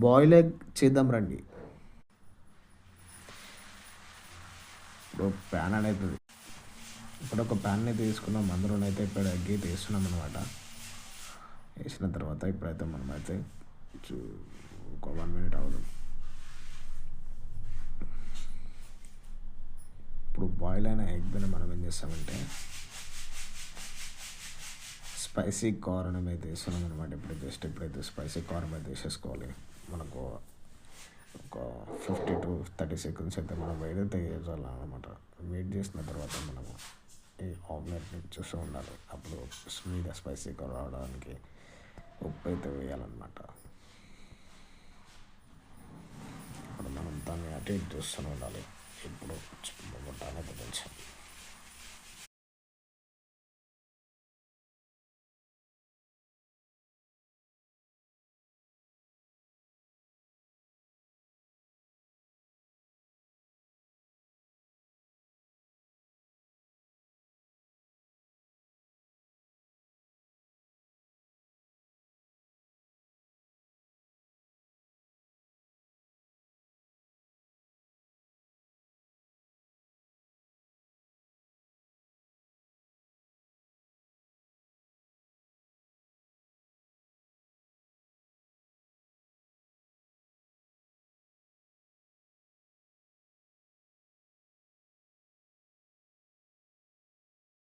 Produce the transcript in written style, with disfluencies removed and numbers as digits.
Boil egg చేద్దాం రండి. ఇప్పుడు ప్యాన్ అనేది ఇప్పుడు ఒక ప్యాన్ అయితే తీసుకున్నాం. అందులోనైతే ఇప్పుడు ఎగ్ అయితే వేస్తున్నాం అనమాట. వేసిన తర్వాత ఇప్పుడైతే మనమైతే ఒక 1 మినిట్ అవుతుంది. ఇప్పుడు బాయిల్ అయిన ఎగ్ని మనం ఏం చేస్తామంటే స్పైసీ కారం అయితే వేస్తున్నాం అనమాట. ఇప్పుడైతే స్పైసీ కారం అయితే వేసేసుకోవాలి. మనకు ఒక 50 to 30 seconds అయితే మనం అయితే చేయాలన్నమాట. వెయిట్ చేసిన తర్వాత మనము ఈ ఆమ్లెట్ని చూస్తూ ఉండాలి. అప్పుడు మీద స్పైసీగా రావడానికి ఉప్పు అయితే వేయాలన్నమాట. ఇప్పుడు మనం దాన్ని అటు ఇటు చూస్తూనే ఉండాలి. ఇప్పుడు మొత్తాన్ని అయితే తెలుసు.